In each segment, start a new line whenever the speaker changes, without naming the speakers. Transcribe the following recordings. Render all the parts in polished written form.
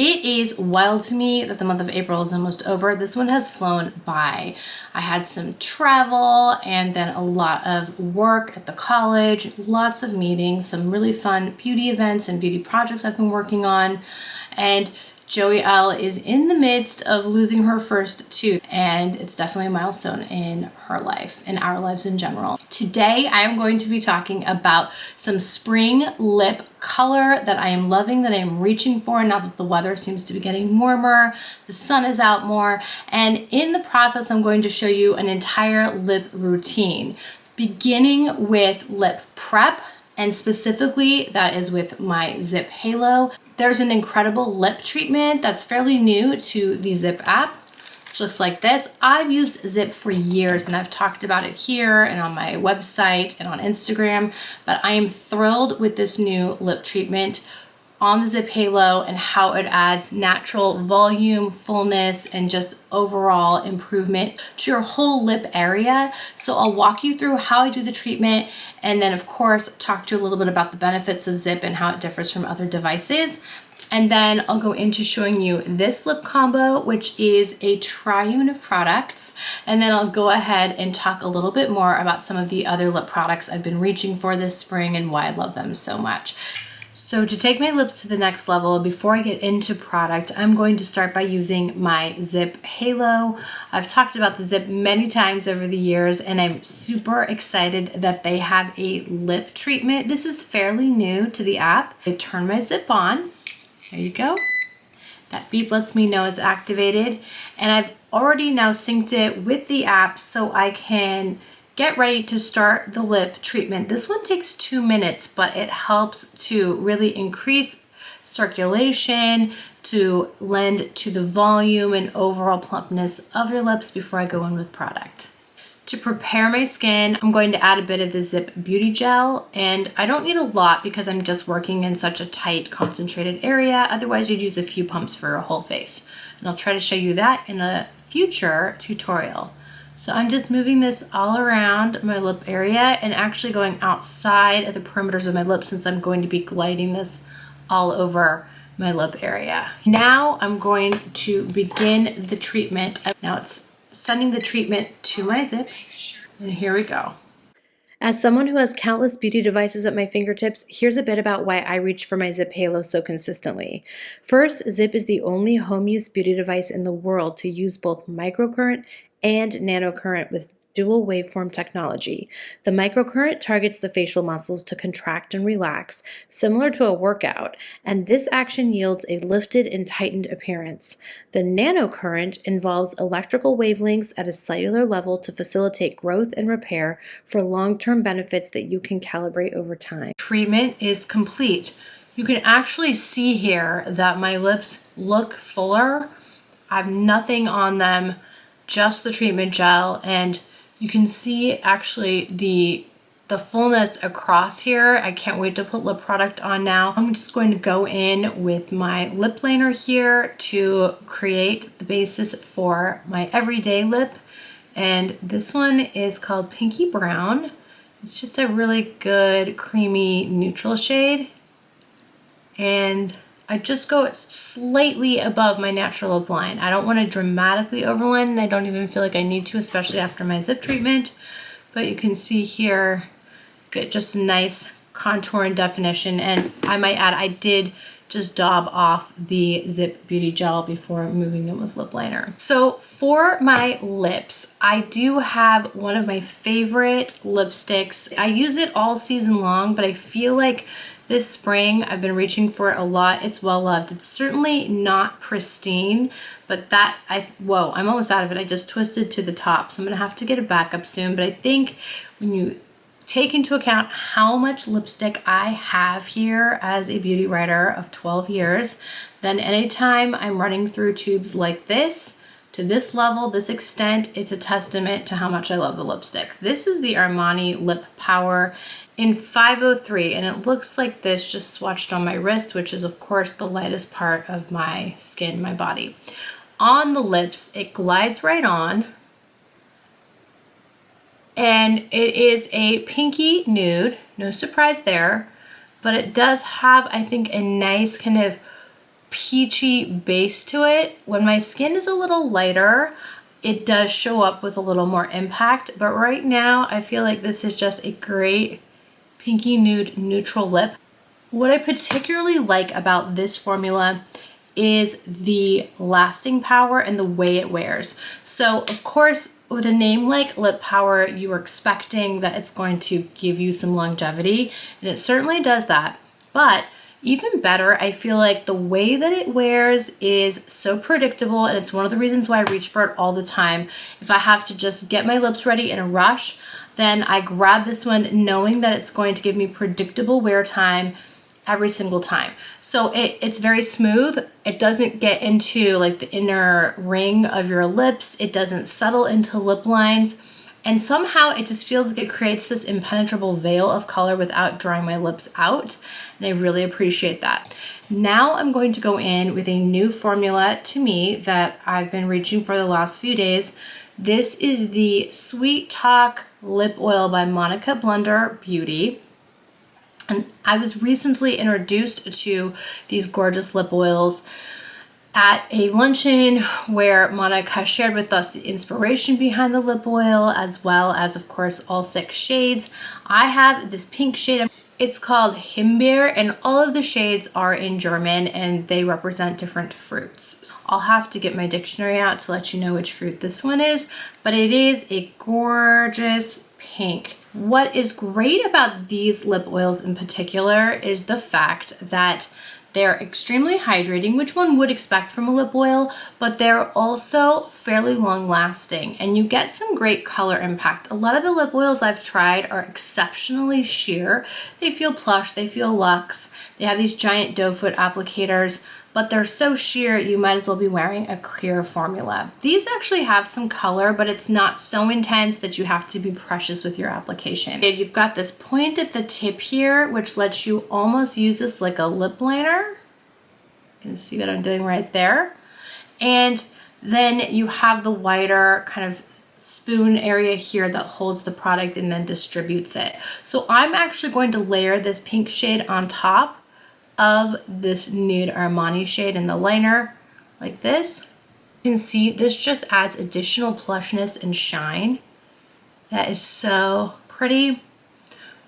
It is wild to me that the month of April is almost over. This one has flown by. I had some travel and then a lot of work at the college, lots of meetings, some really fun beauty events and beauty projects I've been working on. And Joey L is in the midst of losing her first tooth, and it's definitely a milestone in her life and our lives in general. Today, I am going to be talking about some spring lip color that I am loving, that I am reaching for now that the weather seems to be getting warmer, the sun is out more, and in the process, I'm going to show you an entire lip routine, beginning with lip prep. And specifically, that is with my ZIIP Halo. There's an incredible lip treatment that's fairly new to the ZIIP app, which looks like this. I've used ZIIP for years and I've talked about it here and on my website and on Instagram, but I am thrilled with this new lip treatment on the ZIIP Halo and how it adds natural volume, fullness, and just overall improvement to your whole lip area. So I'll walk you through how I do the treatment and then of course talk to you a little bit about the benefits of ZIIP and how it differs from other devices. And then I'll go into showing you this lip combo, which is a triune of products. And then I'll go ahead and talk a little bit more about some of the other lip products I've been reaching for this spring and why I love them so much. So to take my lips to the next level, before I get into product, I'm going to start by using my ZIIP Halo. I've talked about the ZIIP many times over the years, and I'm super excited that they have a lip treatment. This is fairly new to the app. I turn my ZIIP on. There you go. That beep lets me know it's activated, and I've already now synced it with the app so I can get ready to start the lip treatment. This one takes 2 minutes, but it helps to really increase circulation, to lend to the volume and overall plumpness of your lips before I go in with product. To prepare my skin, I'm going to add a bit of the ZIIP Beauty Gel, and I don't need a lot because I'm just working in such a tight, concentrated area. Otherwise, you'd use a few pumps for your whole face. And I'll try to show you that in a future tutorial. So I'm just moving this all around my lip area and actually going outside of the perimeters of my lips since I'm going to be gliding this all over my lip area. Now I'm going to begin the treatment. Now it's sending the treatment to my ZIIP, and here we go. As someone who has countless beauty devices at my fingertips, here's a bit about why I reach for my ZIIP Halo so consistently. First, ZIIP is the only home-use beauty device in the world to use both microcurrent and nanocurrent with dual waveform technology. The microcurrent targets the facial muscles to contract and relax, similar to a workout, and this action yields a lifted and tightened appearance. The nanocurrent involves electrical wavelengths at a cellular level to facilitate growth and repair for long-term benefits that you can calibrate over time. Treatment is complete. You can actually see here that my lips look fuller. I have nothing on them, just the treatment gel, and you can see actually the fullness across here. I can't wait to put lip product on now. I'm just going to go in with my lip liner here to create the basis for my everyday lip, and this one is called Pinky Brown. It's just a really good creamy neutral shade, and I just go slightly above my natural lip line. I don't want to dramatically overline, and I don't even feel like I need to, especially after my ZIIP treatment. But you can see here, get just a nice contour and definition. And I might add, I did just daub off the ZIIP Beauty Gel before moving in with lip liner. So for my lips, I do have one of my favorite lipsticks. I use it all season long, but I feel like this spring I've been reaching for it a lot. It's well loved. It's certainly not pristine, but whoa, I'm almost out of it. I just twisted to the top, so I'm gonna have to get it back up soon. But I think when you take into account how much lipstick I have here as a beauty writer of 12 years, then anytime I'm running through tubes like this, to this level, this extent, it's a testament to how much I love the lipstick. This is the Armani Lip Power in 503, and it looks like this just swatched on my wrist, which is of course the lightest part of my skin, my body. On the lips, it glides right on, and it is a pinky nude, no surprise there, but it does have, I think, a nice kind of peachy base to it. When my skin is a little lighter, it does show up with a little more impact, but right now I feel like this is just a great pinky nude neutral lip. What I particularly like about this formula is the lasting power and the way it wears. So of course, with a name like Lip Power, you are expecting that it's going to give you some longevity, and it certainly does that. But even better, I feel like the way that it wears is so predictable, and it's one of the reasons why I reach for it all the time. If I have to just get my lips ready in a rush, then I grab this one knowing that it's going to give me predictable wear time every single time. So it's very smooth. It doesn't get into like the inner ring of your lips. It doesn't settle into lip lines. And somehow it just feels like it creates this impenetrable veil of color without drying my lips out. And I really appreciate that. Now I'm going to go in with a new formula to me that I've been reaching for the last few days. This is the Sweet Talk Lip Oil by Monica Blunder Beauty. And I was recently introduced to these gorgeous lip oils at a luncheon where Monica shared with us the inspiration behind the lip oil, as well as, of course, all 6 shades. I have this pink shade. It's called Himbeer, and all of the shades are in German and they represent different fruits. I'll have to get my dictionary out to let you know which fruit this one is, but it is a gorgeous pink. What is great about these lip oils in particular is the fact that they're extremely hydrating, which one would expect from a lip oil, but they're also fairly long lasting, and you get some great color impact. A lot of the lip oils I've tried are exceptionally sheer. They feel plush, they feel luxe. They have these giant doe foot applicators, but they're so sheer you might as well be wearing a clear formula. These actually have some color, but it's not so intense that you have to be precious with your application. And you've got this point at the tip here, which lets you almost use this like a lip liner. You can see what I'm doing right there. And then you have the wider kind of spoon area here that holds the product and then distributes it. So I'm actually going to layer this pink shade on top of this nude Armani shade in the liner like this. You can see this just adds additional plushness and shine. That is so pretty.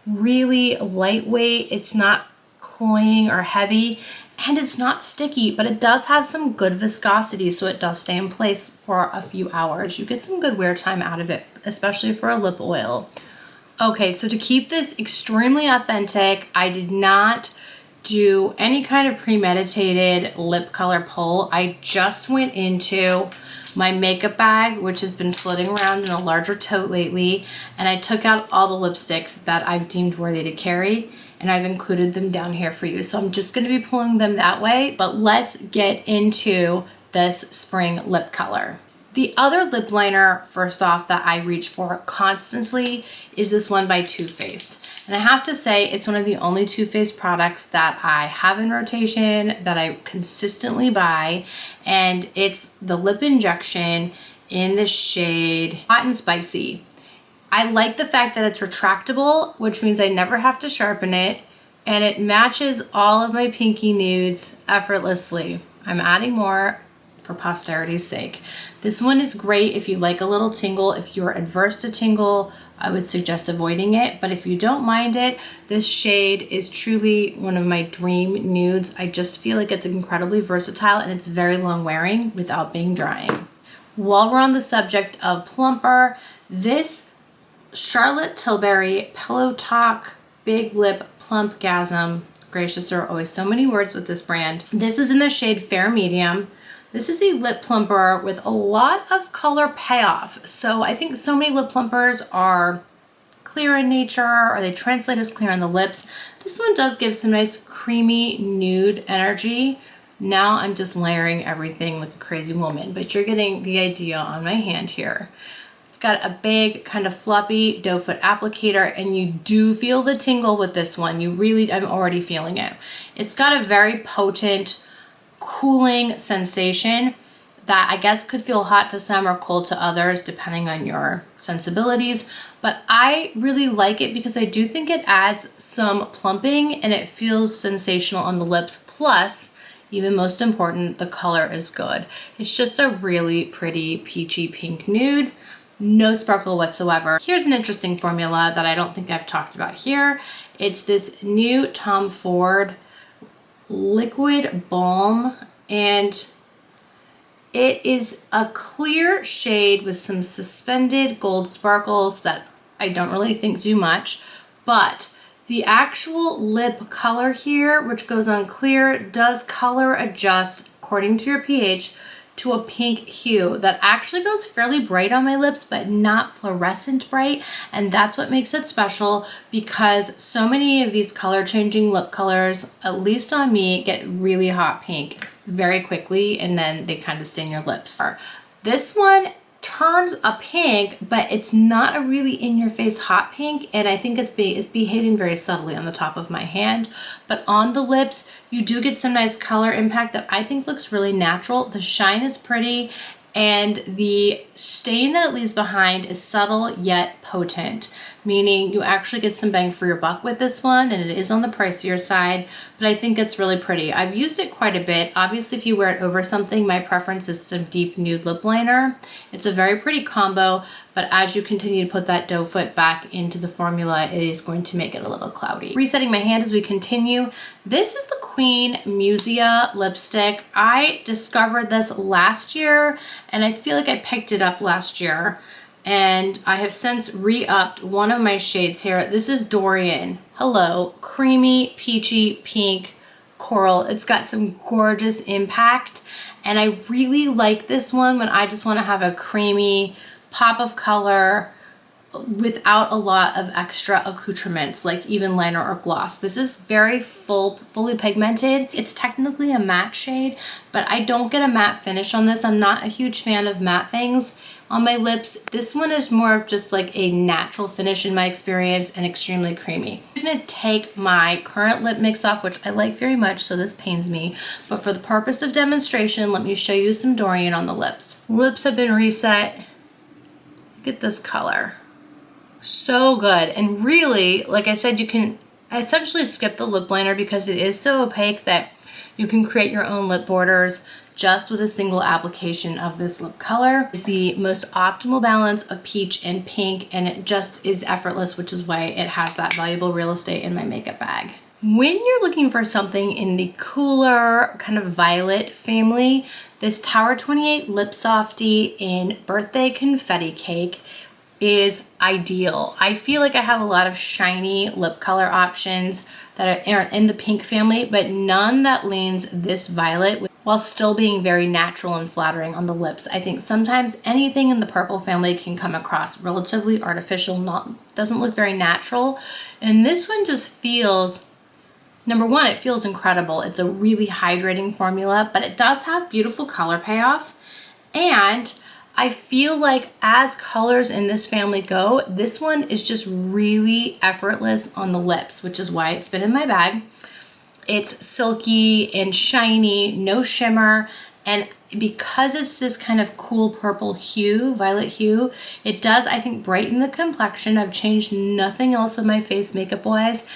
Really lightweight. It's not cloying or heavy, and it's not sticky, but it does have some good viscosity, so it does stay in place for a few hours. You get some good wear time out of it, especially for a lip oil. Okay, so to keep this extremely authentic, I did not do any kind of premeditated lip color pull. I just went into my makeup bag, which has been floating around in a larger tote lately, and I took out all the lipsticks that I've deemed worthy to carry, and I've included them down here for you. So I'm just going to be pulling them that way, but let's get into this spring lip color. The other lip liner, first off, that I reach for constantly is this one by Too Faced. And I have to say, it's one of the only Too Faced products that I have in rotation, that I consistently buy, and it's the Lip Injection in the shade Hot and Spicy. I like the fact that it's retractable, which means I never have to sharpen it, and it matches all of my pinky nudes effortlessly. I'm adding more for posterity's sake. This one is great if you like a little tingle. If you're adverse to tingle, I would suggest avoiding it, but if you don't mind it, this shade is truly one of my dream nudes. I just feel like it's incredibly versatile, and it's very long wearing without being drying. While we're on the subject of plumper, this Charlotte Tilbury Pillow Talk Big Lip Plumpgasm. Gracious, there are always so many words with this brand. This is in the shade Fair Medium. This is a lip plumper with a lot of color payoff. So I think so many lip plumpers are clear in nature, or they translate as clear on the lips. This one does give some nice creamy nude energy. Now I'm just layering everything like a crazy woman, but you're getting the idea on my hand here. It's got a big kind of floppy doe foot applicator, and you do feel the tingle with this one. I'm already feeling it. It's got a very potent cooling sensation that I guess could feel hot to some or cold to others depending on your sensibilities, but I really like it because I do think it adds some plumping and it feels sensational on the lips. Plus, even most important, the color is good. It's just a really pretty peachy pink nude. No sparkle whatsoever. Here's an interesting formula that I don't think I've talked about here. It's this new Tom Ford liquid balm, and it is a clear shade with some suspended gold sparkles that I don't really think do much, but the actual lip color here, which goes on clear, does color adjust according to your pH to a pink hue that actually goes fairly bright on my lips, but not fluorescent bright. And that's what makes it special, because so many of these color changing lip colors, at least on me, get really hot pink very quickly, and then they kind of stain your lips. This one turns a pink, but it's not a really in-your-face hot pink, and I think it's behaving very subtly on the top of my hand. But on the lips, you do get some nice color impact that I think looks really natural. The shine is pretty, and the stain that it leaves behind is subtle yet potent, meaning you actually get some bang for your buck with this one, and it is on the pricier side, but I think it's really pretty. I've used it quite a bit. Obviously, if you wear it over something, my preference is some deep nude lip liner. It's a very pretty combo, but as you continue to put that doe foot back into the formula, it is going to make it a little cloudy. Resetting my hand as we continue. This is the Queen Musia lipstick. I discovered this last year, and I feel like I picked it up last year, and I have since re-upped one of my shades here. This is Dorian. Hello, creamy, peachy, pink, coral. It's got some gorgeous impact, and I really like this one when I just want to have a creamy pop of color without a lot of extra accoutrements like even liner or gloss. This is very fully pigmented. It's technically a matte shade, but I don't get a matte finish on this. I'm not a huge fan of matte things on my lips. This one is more of just like a natural finish in my experience, and extremely creamy. I'm gonna take my current lip mix off, which I like very much, so this pains me, but for the purpose of demonstration, let me show you some Dorian on the lips. Lips have been reset. Look at this color. So good. And really, like I said, you can essentially skip the lip liner because it is so opaque that you can create your own lip borders just with a single application of this lip color. It's the most optimal balance of peach and pink, and it just is effortless, which is why it has that valuable real estate in my makeup bag. When you're looking for something in the cooler kind of violet family, this Tower 28 Lip Softy in Birthday Confetti Cake is ideal. I feel like I have a lot of shiny lip color options that are in the pink family, but none that leans this violet while still being very natural and flattering on the lips. I think sometimes anything in the purple family can come across relatively artificial, doesn't look very natural. And this one just feels, number one, it feels incredible. It's a really hydrating formula, but it does have beautiful color payoff. And I feel like as colors in this family go, this one is just really effortless on the lips, which is why it's been in my bag. It's silky and shiny, no shimmer, and because it's this kind of cool purple hue, violet hue, it does, I think, brighten the complexion. I've changed nothing else on my face makeup wise.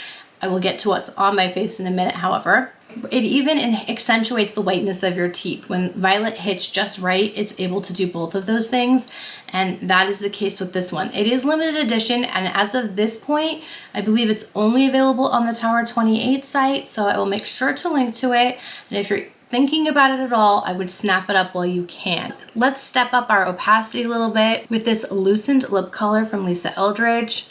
I will get to what's on my face in a minute, however. It even accentuates the whiteness of your teeth. When violet hits just right, it's able to do both of those things, and that is the case with this one. It is limited edition, and as of this point, I believe it's only available on the Tower 28 site, so I will make sure to link to it. And if you're thinking about it at all, I would snap it up while you can. Let's step up our opacity a little bit with this Lucent lip color from Lisa Eldridge.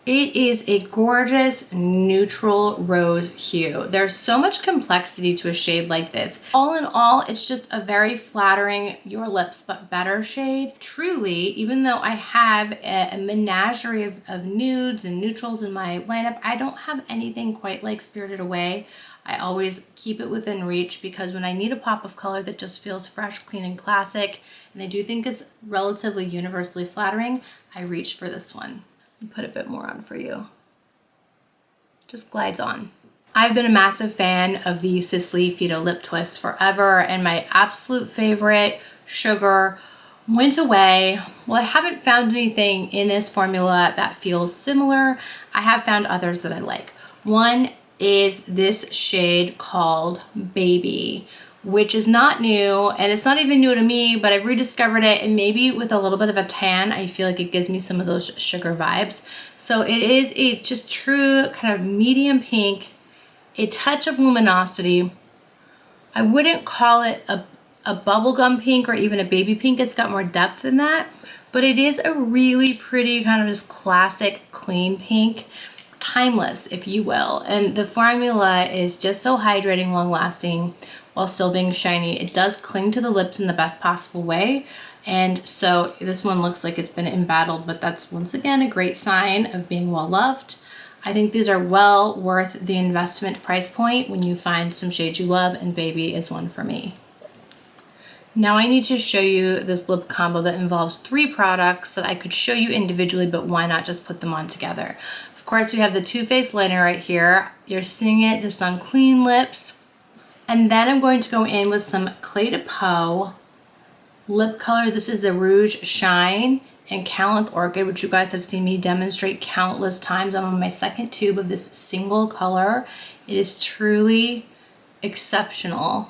It is a gorgeous neutral rose hue. There's so much complexity to a shade like this. All in all, it's just a very flattering your lips but better shade. Truly, even though I have a menagerie of nudes and neutrals in my lineup, I don't have anything quite like Spirited Away. I always keep it within reach because when I need a pop of color that just feels fresh, clean, and classic, and I do think it's relatively universally flattering, I reach for this one. Put a bit more on for you. Just glides on. I've been a massive fan of the Sisley Fido Lip Twist forever, and my absolute favorite, Sugar, went away. Well, I haven't found anything in this formula that feels similar. I have found others that I like. One is this shade called Baby, which is not new, and it's not even new to me, but I've rediscovered it, and maybe with a little bit of a tan, I feel like it gives me some of those sugar vibes. So it is a just true kind of medium pink, a touch of luminosity. I wouldn't call it a bubblegum pink or even a baby pink. It's got more depth than that, but it is a really pretty kind of just classic clean pink, timeless, if you will. And the formula is just so hydrating, long lasting, while still being shiny. It does cling to the lips in the best possible way. And so this one looks like it's been embattled, but that's once again a great sign of being well loved. I think these are well worth the investment price point when you find some shades you love, and Baby is one for me. Now I need to show you this lip combo that involves 3 products that I could show you individually, but why not just put them on together? Of course, we have the Too Faced liner right here. You're seeing it just on clean lips. And then I'm going to go in with some Clé de Peau lip color. This is the Rouge Shine and Calendar Orchid, which you guys have seen me demonstrate countless times. I'm on my 2nd tube of this single color. It is truly exceptional.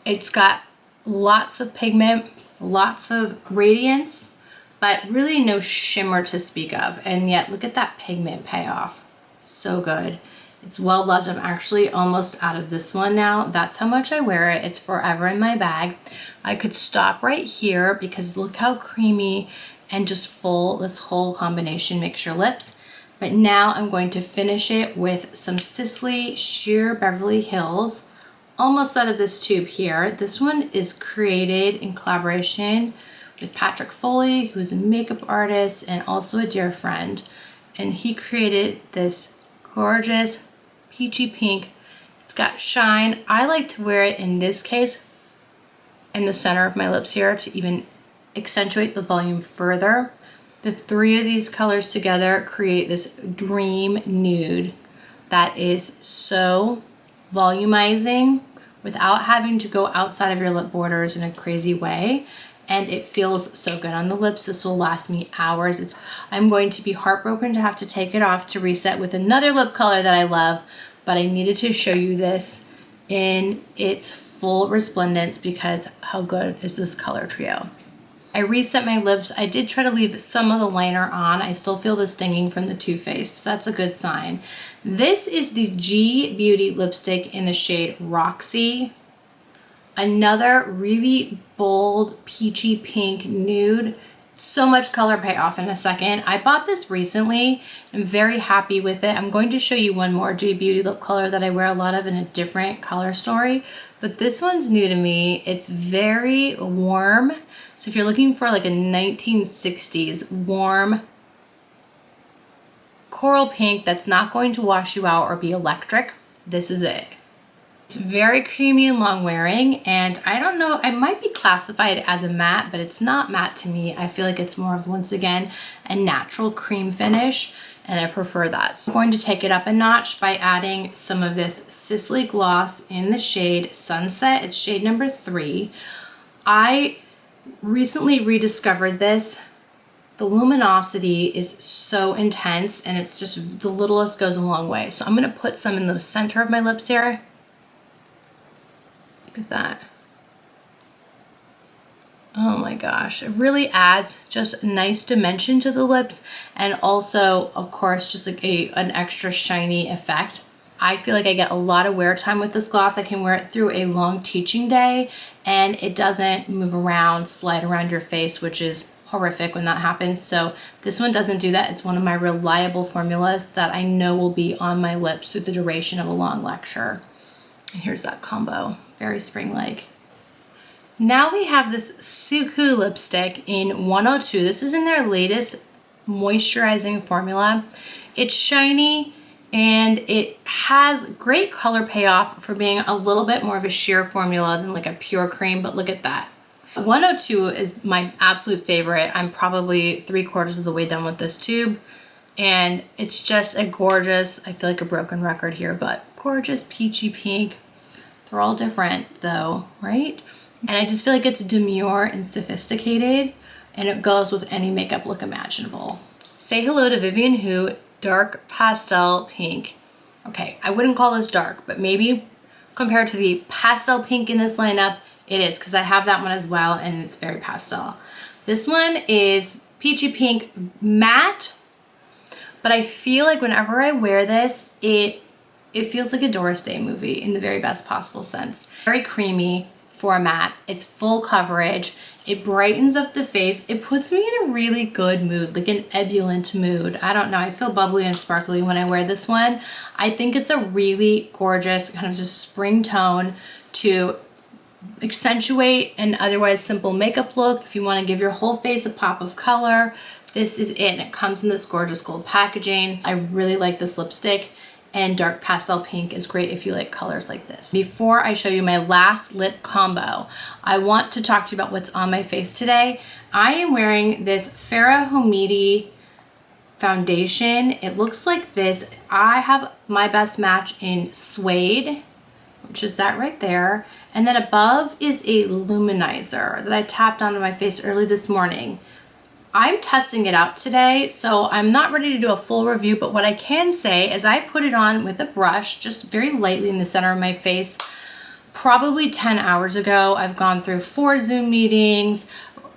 It's got lots of pigment, lots of radiance, but really no shimmer to speak of. And yet, look at that pigment payoff. So good. It's well loved. I'm actually almost out of this one now. That's how much I wear it. It's forever in my bag. I could stop right here because look how creamy and just full this whole combination makes your lips. But now I'm going to finish it with some Sisley Sheer Beverly Hills. Almost out of this tube here. This one is created in collaboration with Patrick Foley, who's a makeup artist and also a dear friend. And he created this gorgeous peachy pink. It's got shine. I like to wear it in this case in the center of my lips here to even accentuate the volume further. The 3 of these colors together create this dream nude that is so volumizing without having to go outside of your lip borders in a crazy way. And it feels so good on the lips. This will last me hours. I'm going to be heartbroken to have to take it off to reset with another lip color that I love, but I needed to show you this in its full resplendence because how good is this color trio? I reset my lips. I did try to leave some of the liner on. I still feel the stinging from the Too Faced. So that's a good sign. This is the G Beauty lipstick in the shade Roxy. Another really bold peachy pink nude. So much color payoff in a second. I bought this recently. I'm very happy with it. I'm going to show you one more G Beauty lip color that I wear a lot of in a different color story, but this one's new to me. It's very warm. So if you're looking for like a 1960s warm coral pink that's not going to wash you out or be electric, this is it. It's very creamy and long wearing, and I don't know, I might be classified as a matte, but it's not matte to me. I feel like it's more of, once again, a natural cream finish, and I prefer that. So I'm going to take it up a notch by adding some of this Sisley gloss in the shade Sunset. It's shade number 3. I recently rediscovered this. The luminosity is so intense, and it's just the littlest goes a long way. So I'm going to put some in the center of my lips here. Look at that. Oh my gosh, it really adds just a nice dimension to the lips, and also of course just like an extra shiny effect. I feel like I get a lot of wear time with this gloss. I can wear it through a long teaching day and it doesn't move around, slide around your face, which is horrific when that happens. So this one doesn't do that. It's one of my reliable formulas that I know will be on my lips through the duration of a long lecture. And here's that combo, very spring-like. Now we have this Suku lipstick in 102. This is in their latest moisturizing formula. It's shiny and it has great color payoff for being a little bit more of a sheer formula than like a pure cream, but look at that. 102 is my absolute favorite. I'm probably 3/4 of the way done with this tube, and it's just a gorgeous, I feel like a broken record here, but gorgeous peachy pink. They're all different though, right? And I just feel like it's demure and sophisticated, and it goes with any makeup look imaginable. Say hello to Vivian Hu Dark Pastel Pink. Okay, I wouldn't call this dark, but maybe compared to the pastel pink in this lineup, it is, because I have that one as well and it's very pastel. This one is peachy pink matte, but I feel like whenever I wear this, it feels like a Doris Day movie in the very best possible sense. Very creamy for a matte. It's full coverage. It brightens up the face. It puts me in a really good mood, like an ebullient mood. I don't know. I feel bubbly and sparkly when I wear this one. I think it's a really gorgeous kind of just spring tone to accentuate an otherwise simple makeup look. If you want to give your whole face a pop of color, this is it. And it comes in this gorgeous gold packaging. I really like this lipstick. And dark pastel pink is great if you like colors like this. Before I show you my last lip combo, I want to talk to you about what's on my face today. I am wearing this Farrah Homidi foundation. It looks like this. I have my best match in suede, which is that right there. And then above is a luminizer that I tapped onto my face early this morning. I'm testing it out today, so I'm not ready to do a full review, but what I can say is I put it on with a brush just very lightly in the center of my face probably 10 hours ago. I've gone through 4 Zoom meetings.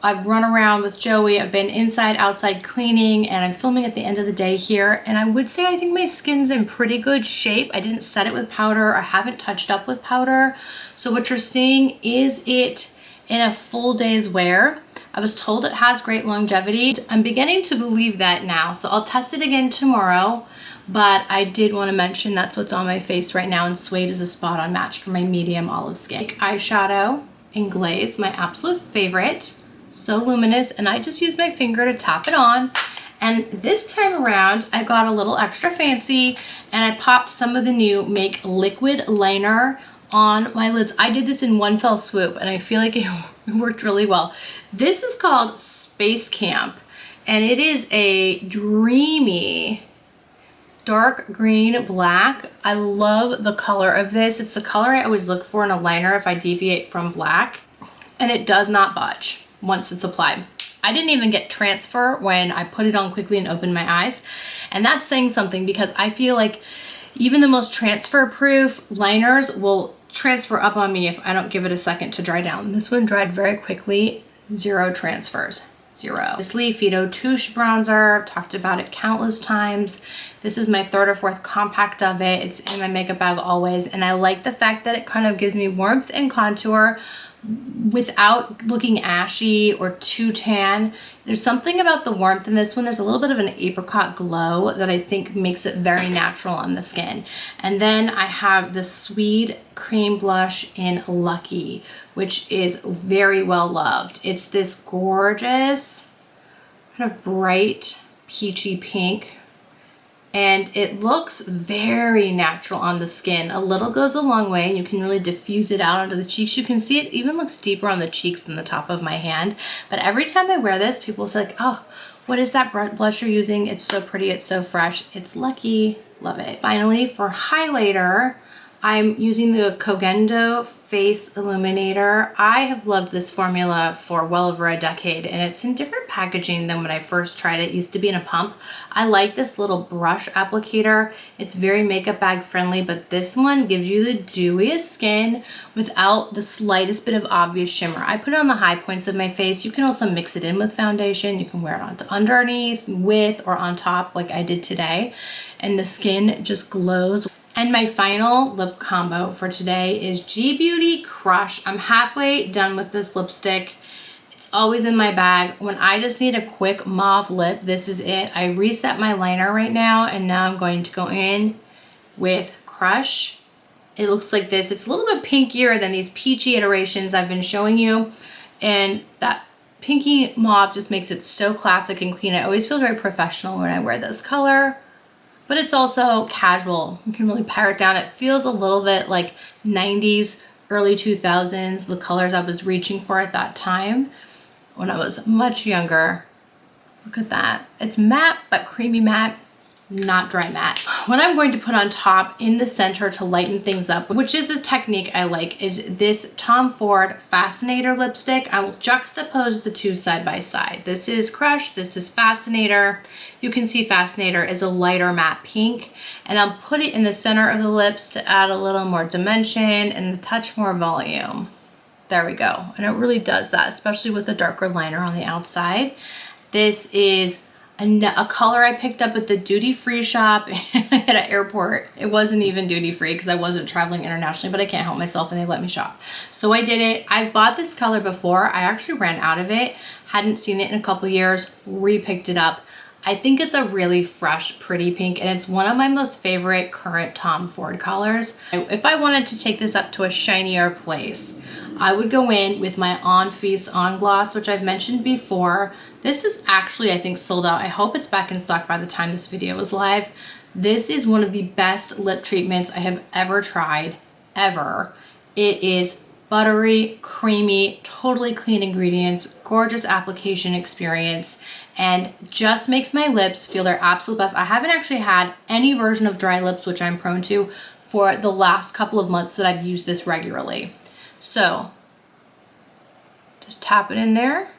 I've run around with Joey. I've been inside, outside cleaning, and I'm filming at the end of the day here. And I would say I think my skin's in pretty good shape. I didn't set it with powder. I haven't touched up with powder. So what you're seeing is it in a full day's wear. I was told it has great longevity. I'm beginning to believe that now, so I'll test it again tomorrow, but I did want to mention that's what's on my face right now, and suede is a spot on match for my medium olive skin. Eyeshadow in glaze, my absolute favorite. So luminous, and I just used my finger to tap it on. And this time around, I got a little extra fancy, and I popped some of the new Make liquid liner on my lids. I did this in one fell swoop, and I feel like it worked really well. This is called Space Camp, and it is a dreamy dark green black. I love the color of this. It's the color I always look for in a liner if I deviate from black, and it does not budge once it's applied. I didn't even get transfer when I put it on quickly and opened my eyes, and that's saying something, because I feel like even the most transfer proof liners will transfer up on me if I don't give it a second to dry down. This one dried very quickly. 0 transfers. 0. This Leafito Touche bronzer, I've talked about it countless times. This is my 3rd or 4th compact of it. It's in my makeup bag always, and I like the fact that it kind of gives me warmth and contour without looking ashy or too tan. There's something about the warmth in this one. There's a little bit of an apricot glow that I think makes it very natural on the skin. And then I have the Sweet Cream Blush in Lucky, which is very well loved. It's this gorgeous kind of bright peachy pink, and it looks very natural on the skin. A little goes a long way, and you can really diffuse it out onto the cheeks. You can see it even looks deeper on the cheeks than the top of my hand. But every time I wear this, people say like, oh, what is that blush you're using? It's so pretty, it's so fresh. It's Lucky, love it. Finally, for highlighter, I'm using the Kogendo Face Illuminator. I have loved this formula for well over a decade, and it's in different packaging than when I first tried it. It used to be in a pump. I like this little brush applicator. It's very makeup bag friendly, but this one gives you the dewiest skin without the slightest bit of obvious shimmer. I put it on the high points of my face. You can also mix it in with foundation. You can wear it onto underneath, with, or on top like I did today, and the skin just glows. And my final lip combo for today is G Beauty Crush. I'm halfway done with this lipstick. It's always in my bag. When I just need a quick mauve lip, this is it. I reset my liner right now, and now I'm going to go in with Crush. It looks like this. It's a little bit pinkier than these peachy iterations I've been showing you, and that pinky mauve just makes it so classic and clean. I always feel very professional when I wear this color, but it's also casual. You can really pare it down. It feels a little bit like 90s, early 2000s, the colors I was reaching for at that time when I was much younger. Look at that. It's matte, but creamy matte. not dry matte. What I'm going to put on top in the center to lighten things up, which is a technique I like, is this Tom Ford Fascinator lipstick. I will juxtapose the two side by side. This is Crush, this is Fascinator. You can see Fascinator is a lighter matte pink, and I'll put it in the center of the lips to add a little more dimension and a touch more volume. There we go. And it really does that, especially with the darker liner on the outside. This is a color I picked up at the duty-free shop at an airport. It wasn't even duty-free because I wasn't traveling internationally, but I can't help myself and they let me shop. So I did it. I've bought this color before. I actually ran out of it. Hadn't seen it in a couple years. Re-picked it up. I think it's a really fresh, pretty pink, and it's one of my most favorite current Tom Ford colors. If I wanted to take this up to a shinier place, I would go in with my On Feast On Gloss, which I've mentioned before. This is actually, I think, sold out. I hope it's back in stock by the time this video is live. This is one of the best lip treatments I have ever tried, ever. It is buttery, creamy, totally clean ingredients, gorgeous application experience, and just makes my lips feel their absolute best. I haven't actually had any version of dry lips, which I'm prone to, for the last couple of months that I've used this regularly. So just tap it in there.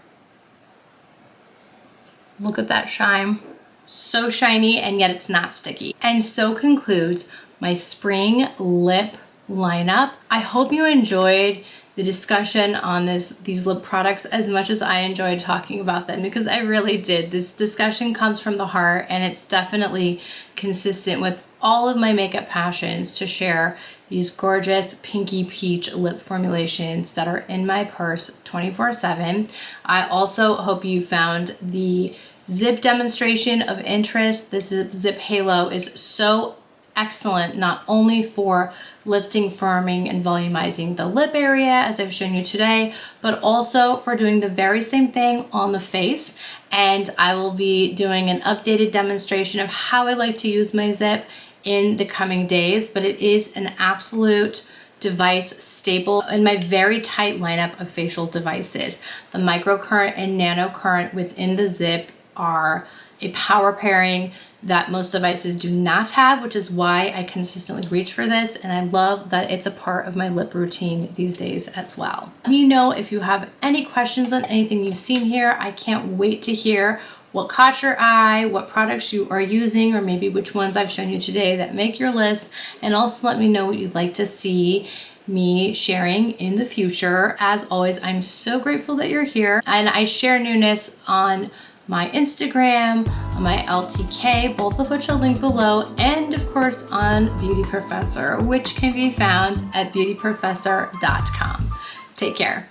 Look at that shine. So shiny, and yet it's not sticky. And so concludes my spring lip lineup. I hope you enjoyed the discussion on these lip products as much as I enjoyed talking about them, because I really did. This discussion comes from the heart, and it's definitely consistent with all of my makeup passions to share these gorgeous pinky peach lip formulations that are in my purse 24/7. I also hope you found the ZIIP demonstration of interest. This ZIIP Halo is so excellent, not only for lifting, firming, and volumizing the lip area, as I've shown you today, but also for doing the very same thing on the face. And I will be doing an updated demonstration of how I like to use my ZIIP in the coming days, but it is an absolute device staple in my very tight lineup of facial devices. The microcurrent and nanocurrent within the ZIIP are a power pairing that most devices do not have, which is why I consistently reach for this, and I love that it's a part of my lip routine these days as well. Let me know if you have any questions on anything you've seen here. I can't wait to hear what caught your eye, what products you are using, or maybe which ones I've shown you today that make your list, and also let me know what you'd like to see me sharing in the future. As always, I'm so grateful that you're here, and I share newness on my Instagram, my LTK, both of which I'll link below, and of course on Beauty Professor, which can be found at beautyprofessor.com. Take care.